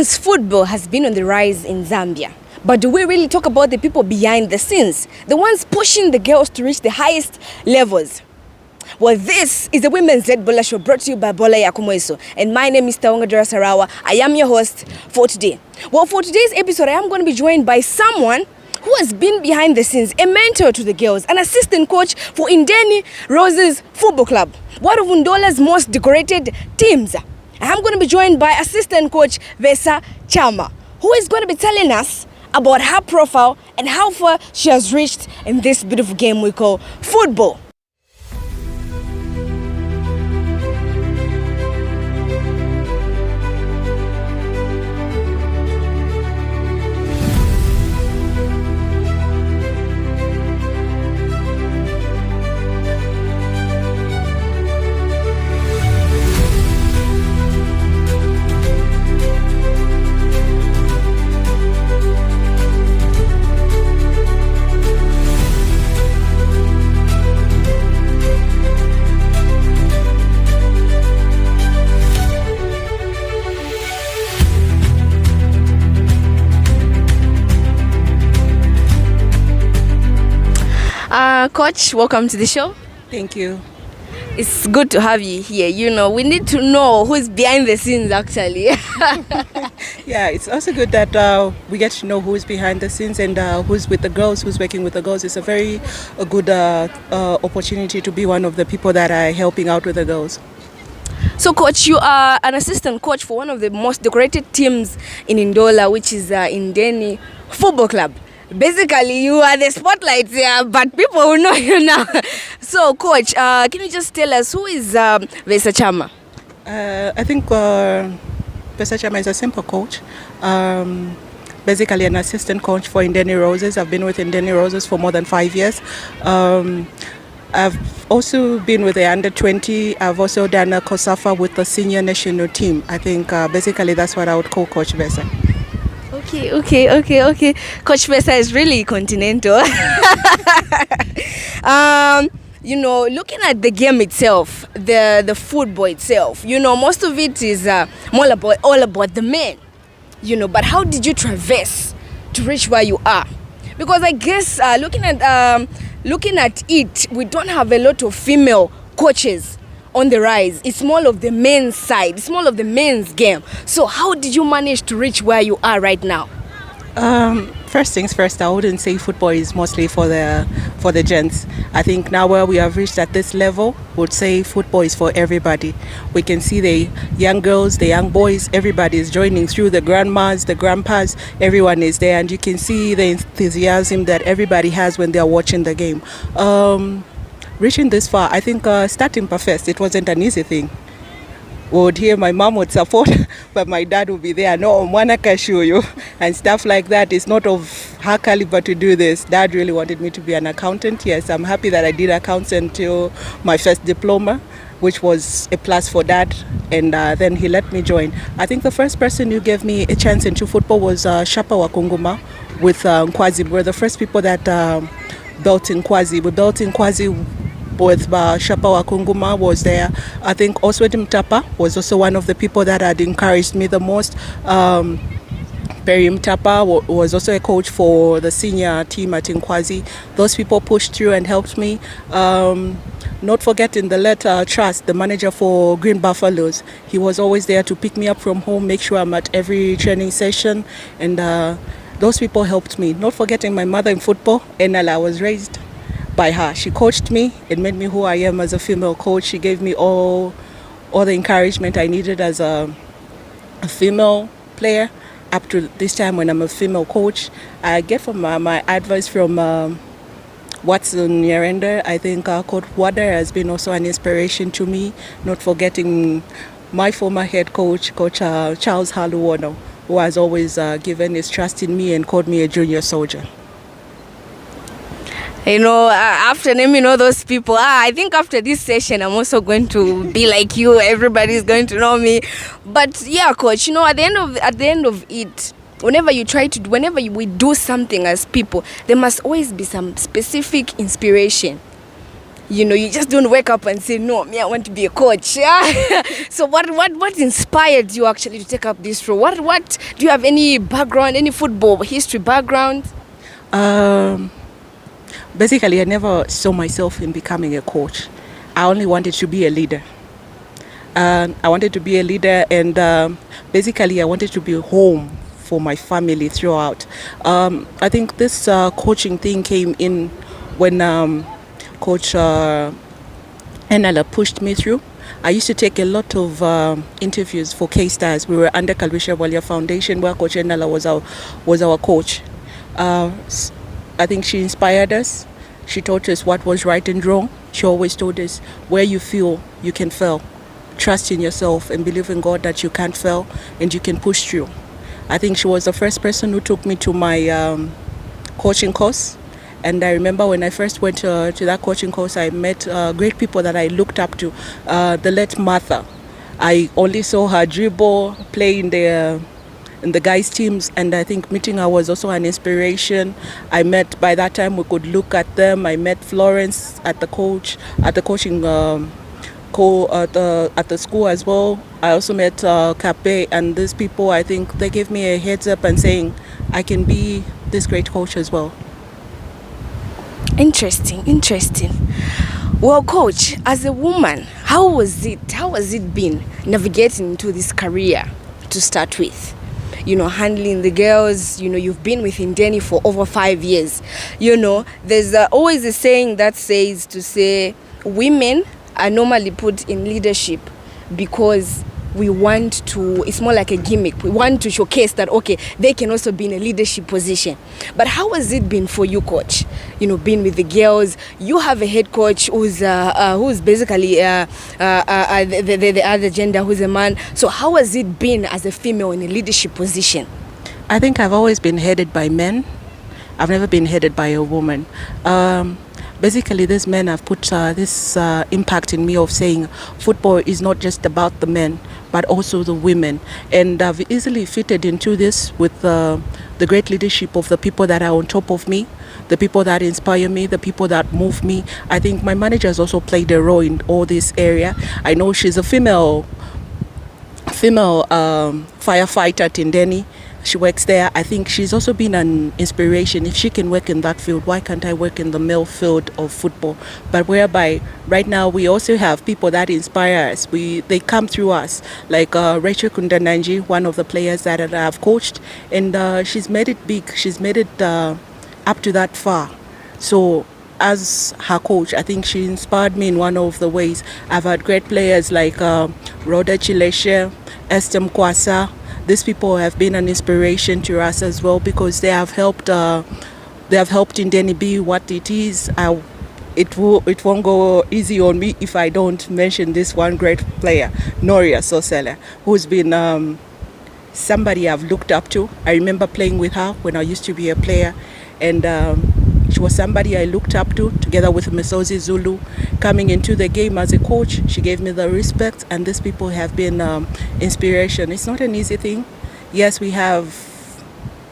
Women's football has been on the rise in Zambia. But do we really talk about the people behind the scenes? The ones pushing the girls to reach the highest levels? Well, this is the Women's Z Bola Show brought to you by Bola. And my name is Taonga Doras Harawa. I am your host for today. Well, for today's episode, I am going to be joined by someone who has been behind the scenes, a mentor to the girls, an assistant coach for Indeni Roses Football Club, one of Undola's most decorated teams. I'm going to be joined by assistant coach Besa Chama, who is going to be telling us about her profile and how far she has reached in this beautiful game we call football. Coach, welcome to the show. Thank you. It's good to have you here. You know, we need to know who's behind the scenes actually. Yeah, it's also good that we get to know who's behind the scenes and who's with the girls, who's working with the girls. It's a very good opportunity to be one of the people that are helping out with the girls. So, Coach, you are an assistant coach for one of the most decorated teams in Ndola, which is Indeni Football Club. Basically, you are the spotlight here, but people will know you now. So, Coach, can you just tell us who is Besa Chama? I think Besa Chama is a simple coach. Basically, an assistant coach for Indeni Roses. I've been with Indeni Roses for more than 5 years. I've also been with the under-20. I've also done a Cosafa with the senior national team. I think basically that's what I would call Coach Besa. Okay. Coach Besa is really continental. You know, looking at the game itself, the football itself, you know, most of it is all about the men, you know. But how did you traverse to reach where you are? Because I guess looking at it, we don't have a lot of female coaches on the rise. It's more of the men's side. It's more of the men's game. So how did you manage to reach where you are right now? First things first, I wouldn't say football is mostly for the gents. I think now where we have reached at this level, would say football is for everybody. We can see the young girls, the young boys, everybody is joining through, the grandmas, the grandpas, everyone is there, and you can see the enthusiasm that everybody has when they are watching the game. Reaching this far, I think starting first, it wasn't an easy thing. We would hear my mom would support, but my dad would be there. No, Mwana can show you, and stuff like that. It's not of her caliber to do this. Dad really wanted me to be an accountant. Yes, I'm happy that I did accounts until my first diploma, which was a plus for Dad, and then he let me join. I think the first person who gave me a chance into football was Shapa Wakunguma with Nkwazi. We were the first people that built in Nkwazi. We built in Nkwazi with Shapa Wakunguma was there. I think Oswedi Mtapa was also one of the people that had encouraged me the most. Perry Mtapa was also a coach for the senior team at Nkwazi. Those people pushed through and helped me. Not forgetting the letter Trust, the manager for Green Buffaloes. He was always there to pick me up from home, make sure I'm at every training session, and those people helped me. Not forgetting my mother in football, Enala. I was raised by her. She coached me. It made me who I am as a female coach. She gave me all the encouragement I needed as a female player up to this time when I'm a female coach. I get from my advice from Watson Nyarenda. I think Coach Wader has been also an inspiration to me. Not forgetting my former head coach, Coach Charles Haluwono, who has always given his trust in me and called me a junior soldier. You know, after naming all those people, I think after this session, I'm also going to be like you. Everybody's going to know me. But yeah, Coach, you know, at the end of it, whenever we do something as people, there must always be some specific inspiration. You just don't wake up and say, no, me, I want to be a coach. Yeah. So what inspired you actually to take up this role? What do you have any background, any football history background? Basically, I never saw myself in becoming a coach. I only wanted to be a leader. I wanted to be a leader, and basically I wanted to be home for my family throughout. I think this coaching thing came in when Coach Enala pushed me through. I used to take a lot of interviews for K-Stars. We were under Kalwisha Walia Foundation, where Coach Enala was our coach. I think she inspired us. She taught us what was right and wrong. She always told us, where you feel you can fail, trust in yourself and believe in God that you can't fail and you can push through. I think she was the first person who took me to my coaching course. And I remember when I first went to that coaching course, I met great people that I looked up to. The late Martha. I only saw her dribble, play in the guys' teams, and I think meeting her was also an inspiration. By that time we could look at them. I met Florence at the coaching at the school as well. I also met Cape, and these people, I think they gave me a heads up and saying I can be this great coach as well. Interesting. Well, Coach, as a woman, how has it been navigating into this career to start with? Handling the girls, you've been with Indeni for over 5 years. There's always a saying that says to say women are normally put in leadership because it's more like a gimmick. We want to showcase that, okay, they can also be in a leadership position. But how has it been for you, Coach? Being with the girls, you have a head coach who's basically the other gender, who's a man. So how has it been as a female in a leadership position? I think I've always been headed by men. I've never been headed by a woman. Basically, these men have put this impact in me of saying football is not just about the men, but also the women. And I've easily fitted into this with the great leadership of the people that are on top of me, the people that inspire me, the people that move me. I think my manager has also played a role in all this area. I know she's a female firefighter at Indeni. She works there. I think she's also been an inspiration. If she can work in that field, why can't I work in the male field of football? But whereby right now we also have people that inspire us. They come through us, like Rachel Kundananji, one of the players that I've coached, and she's made it big. She's made it up to that far. So as her coach, I think she inspired me in one of the ways. I've had great players like Rhoda Chileshe, Esther Mkwasa. These people have been an inspiration to us as well because they have helped Indeni be what it is. It won't go easy on me if I don't mention this one great player, Noria Sosela, who's been somebody I've looked up to. I remember playing with her when I used to be a player, and she was somebody I looked up to, together with Misozi Zulu. Coming into the game as a coach, she gave me the respect, and these people have been inspiration. It's not an easy thing. Yes, we have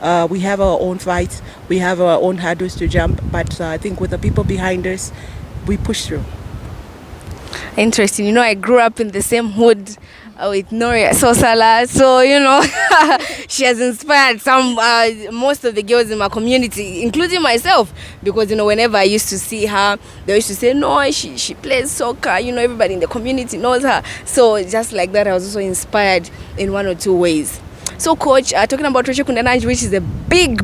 our own fights, we have our own hurdles to jump, but I think with the people behind us, we push through. Interesting. I grew up in the same hood with Noria Sosala, so she has inspired most of the girls in my community, including myself, because whenever I used to see her, they used to say, no, she plays soccer, everybody in the community knows her. So just like that, I was also inspired in one or two ways. So, Coach, talking about Rachel Kundananji, which is a big,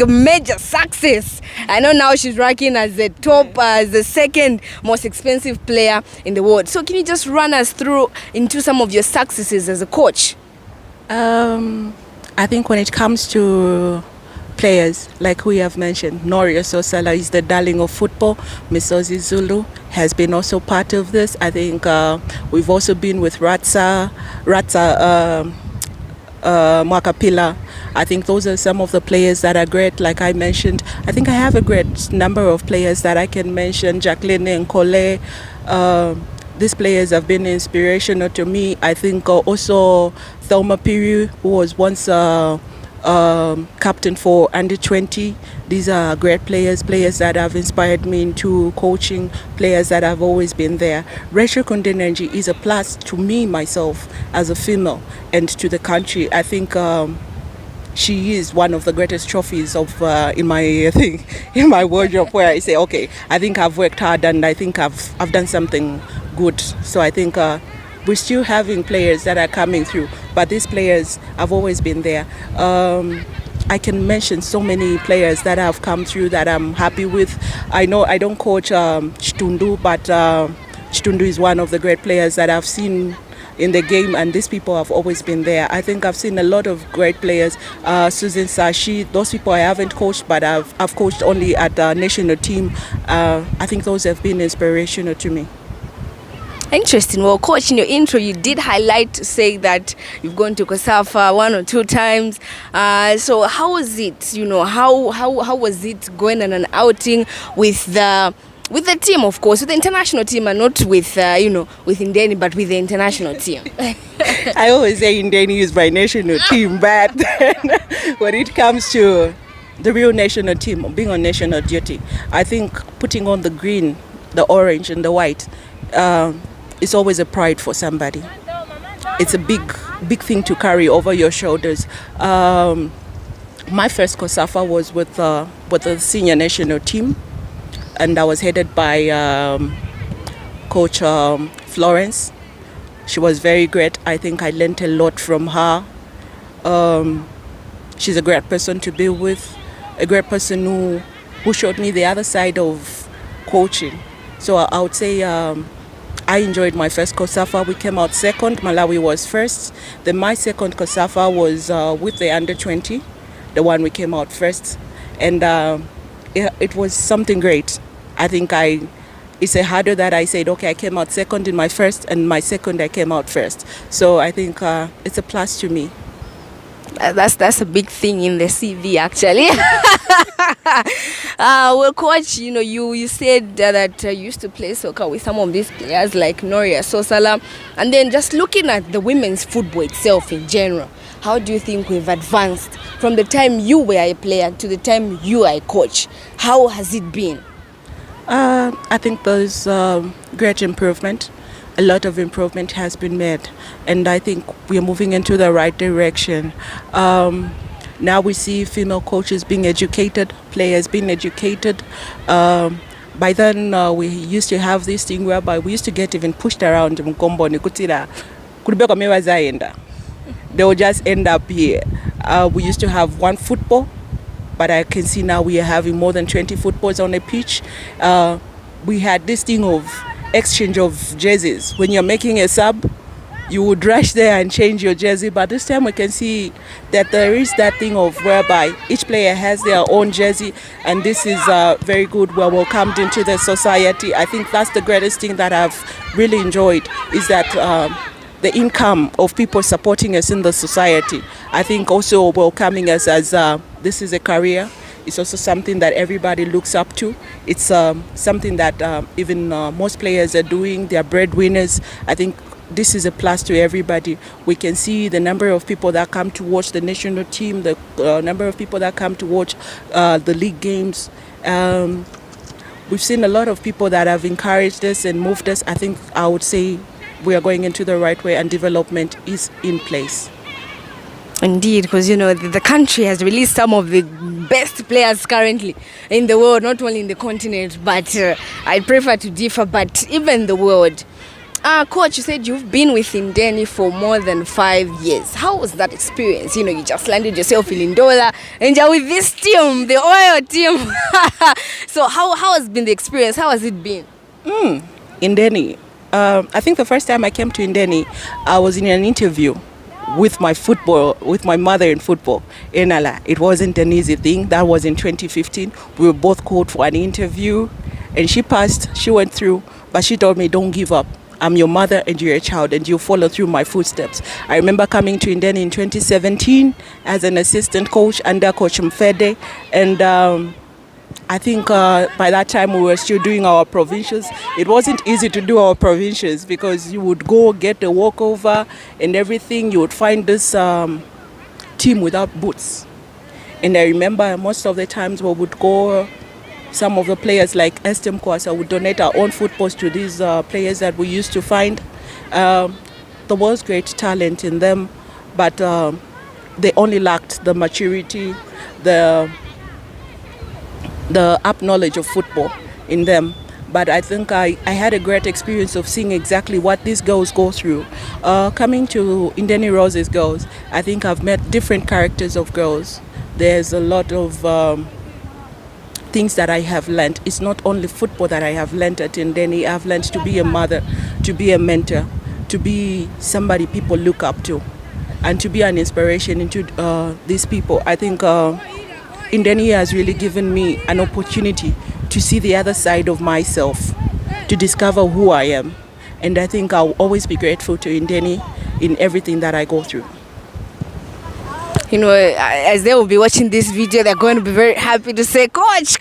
major success. I know now she's ranking as the top, as the second most expensive player in the world. So, can you just run us through into some of your successes as a coach? I think when it comes to players, like we have mentioned, Noria Sosala is the darling of football. Misozi Zulu has been also part of this. I think we've also been with Ratsa Mwakapila. I think those are some of the players that are great. Like I mentioned, I think I have a great number of players that I can mention. Jacqueline and Kole. These players have been inspirational to me. I think also Thelma Piru, who was once captain for under 20. These are great players that have inspired me into coaching, players that have always been there. Rachel Kundenerji is a plus to me, myself, as a female, and to the country. I think she is one of the greatest trophies of in my wardrobe, where I say, okay, I think I've worked hard and I think I've done something good. So I think we're still having players that are coming through, but these players have always been there. I can mention so many players that have come through that I'm happy with. I know I don't coach Chitundu, but Chitundu is one of the great players that I've seen in the game, and these people have always been there. I think I've seen a lot of great players. Susan Sashi, those people I haven't coached, but I've coached only at the national team. I think those have been inspirational to me. Interesting. Well, Coach, in your intro, you did highlight to say that you've gone to Cosafa 1 or 2 times. So how was it? How was it going on an outing with the team, of course, with the international team, and not with with indeni, but with the international team? I always say indeni is my national team, but when it comes to the real national team, being on national duty, I think putting on the green, the orange, and the white. It's always a pride for somebody. It's a big thing to carry over your shoulders. My first Cosafa was with the senior national team, and I was headed by Coach Florence. She was very great. I think I learned a lot from her. She's a great person to be with, a great person who showed me the other side of coaching. So I would say I enjoyed my first Cosafa. We came out second. Malawi was first. Then my second Cosafa was with the under 20, the one we came out first. And it was something great. I think it's a harder that I said, okay, I came out second in my first, and my second I came out first. So I think it's a plus to me. That's a big thing in the CV, actually. Well, Coach, you said that you used to play soccer with some of these players like Noria Sosala, and then just looking at the women's football itself in general, how do you think we've advanced from the time you were a player to the time you are a coach? How has it been? I think there's great improvement. A lot of improvement has been made, and I think we are moving into the right direction. Now we see female coaches being educated, players being educated. By then, we used to have this thing whereby we used to get even pushed around. They will just end up here. We used to have one football, but I can see now we are having more than 20 footballs on a pitch. We had this thing of exchange of jerseys. When you're making a sub, you would rush there and change your jersey, but this time we can see that there is that thing of whereby each player has their own jersey, and this is very good. We're welcomed into the society. I think that's the greatest thing that I've really enjoyed, is that the income of people supporting us in the society. I think also welcoming us as this is a career. It's also something that everybody looks up to. It's something that even most players are doing. They are breadwinners. I think this is a plus to everybody. We can see the number of people that come to watch the national team, the number of people that come to watch the league games. We've seen a lot of people that have encouraged us and moved us. I think I would say we are going into the right way, and development is in place. Indeed, because the country has released some of the best players currently in the world, not only in the continent, but I prefer to differ, but even the world. Coach, you said you've been with indeni for more than 5 years. How was that experience? You just landed yourself in Ndola and you're with this team, the oil team. So how has been the experience? How has it been? Indeni. I think the first time I came to indeni, I was in an interview with my mother in football. It wasn't an easy thing. That was in 2015. We were both called for an interview, and she passed, she went through, but she told me, don't give up. I'm your mother and you're a child, and you follow through my footsteps. I remember coming to indeni in 2017 as an assistant coach under Coach Mfede, and I think by that time we were still doing our provincials. It wasn't easy to do our provincials because you would go get a walkover and everything. You would find this team without boots. And I remember most of the times we would go, some of the players like Estem Kwasa would donate our own footballs to these players that we used to find. There was great talent in them, but they only lacked the maturity, the up knowledge of football in them. But I think I had a great experience of seeing exactly what these girls go through. Coming to Indeni Rose's girls, I think I've met different characters of girls. There's a lot of things that I have learned. It's not only football that I have learned at Indeni. I've learned to be a mother, to be a mentor, to be somebody people look up to, and to be an inspiration into these people. I think Indeni has really given me an opportunity to see the other side of myself, to discover who I am. And I think I'll always be grateful to Indeni in everything that I go through. You know, as they will be watching this video, they're going to be very happy to say, Coach!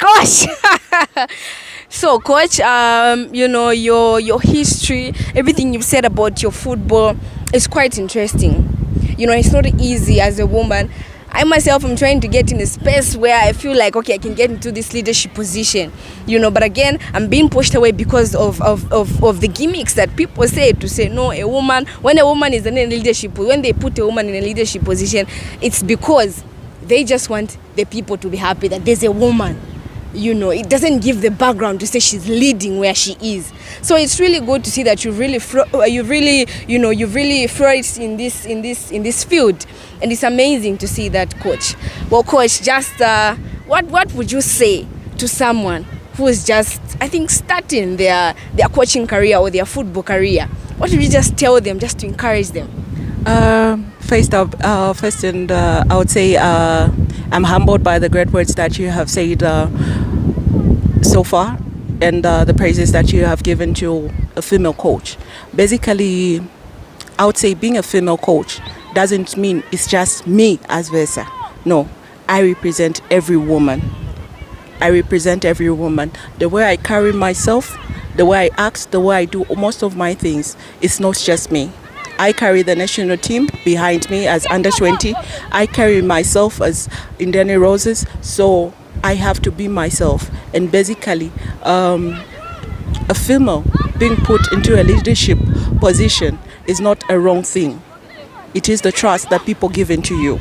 So, Coach, you know, your history, everything you've said about your football is quite interesting. You know, it's not easy as a woman. I myself am trying to get in a space where I feel like, okay, I can get into this leadership position, you know, but again, I'm being pushed away because of the gimmicks that people say to say, no, when a woman is in a leadership, when they put a woman in a leadership position, it's because they just want the people to be happy that there's a woman. You know, it doesn't give the background to say she's leading where she is. So it's really good to see that you've really flourished in this field, and it's amazing to see that, Coach. Well, Coach, just what would you say to someone who is just, I think, starting their coaching career or their football career? What would you just tell them, just to encourage them? First, I would say I'm humbled by the great words that you have said so far, and the praises that you have given to a female coach. Basically, I would say being a female coach doesn't mean it's just me as Besa. No, I represent every woman. I represent every woman. The way I carry myself, the way I act, the way I do most of my things, it's not just me. I carry the national team behind me as under 20. I carry myself as Indeni Roses, so I have to be myself. And basically, a female being put into a leadership position is not a wrong thing. It is the trust that people give into you.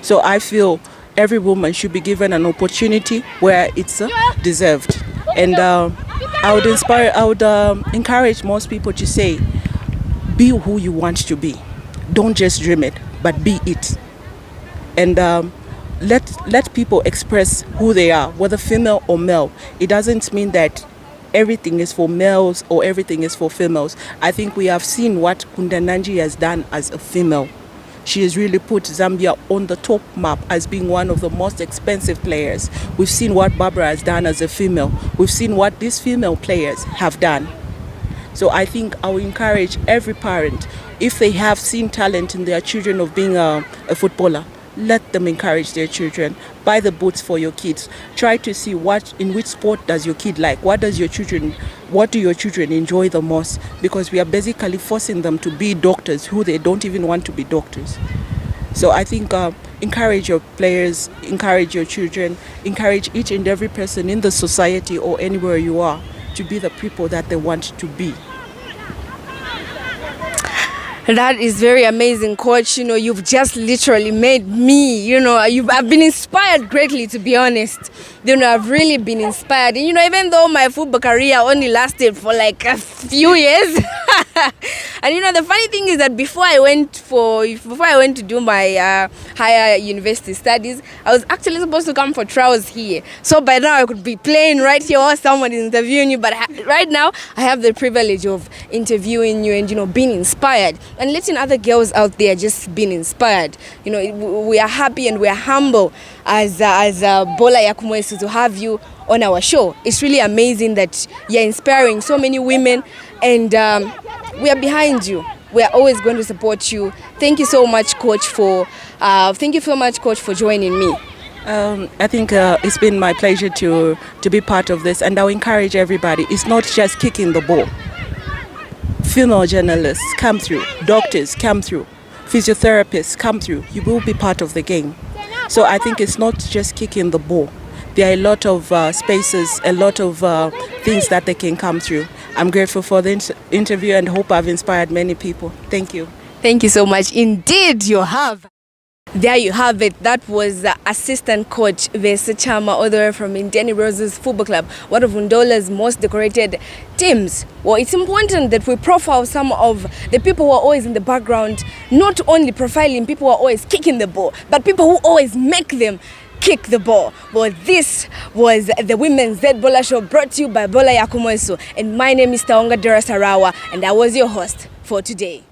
So I feel every woman should be given an opportunity where it's deserved. And I would encourage most people to say, be who you want to be. Don't just dream it, but be it. And let people express who they are, whether female or male. It doesn't mean that everything is for males or everything is for females. I think we have seen what Kundananji has done as a female. She has really put Zambia on the top map as being one of the most expensive players. We've seen what Barbara has done as a female. We've seen what these female players have done. So I think I will encourage every parent, if they have seen talent in their children of being a footballer, let them encourage their children. Buy the boots for your kids. Try to see in which sport does your kid like. What do your children enjoy the most? Because we are basically forcing them to be doctors who they don't even want to be doctors. So I think encourage your players, encourage your children, encourage each and every person in the society or anywhere you are to be the people that they want to be. That is very amazing, Coach. You know, you've just literally made me, you know, I've been inspired greatly, to be honest. You know, I've really been inspired. And, you know, even though my football career only lasted for like a few years. And, you know, the funny thing is that before I went to do my higher university studies, I was actually supposed to come for trials here. So by now I could be playing right here while someone is interviewing you. But right now I have the privilege of interviewing you and, you know, being inspired. And letting other girls out there just being inspired. You know, we are happy and we are humble as Bola Yakumwesu to have you on our show. It's really amazing that you're inspiring so many women, and we are behind you. We are always going to support you. Thank you so much, Coach, for joining me. I think it's been my pleasure to be part of this, and I'll encourage everybody. It's not just kicking the ball. Female journalists come through, doctors come through, physiotherapists come through. You will be part of the game. So I think it's not just kicking the ball. There are a lot of spaces, a lot of things that they can come through. I'm grateful for the interview and hope I've inspired many people. Thank you. Thank you so much. Indeed, you have. There you have it. That was assistant coach Besa Chama, all the way from Indeni Roses Football Club, one of Undola's most decorated teams. Well, it's important that we profile some of the people who are always in the background, not only profiling people who are always kicking the ball, but people who always make them kick the ball. Well, this was the Women's Z Bola Show, brought to you by Bola, and my name is Taonga Doras Harawa, and I was your host for today.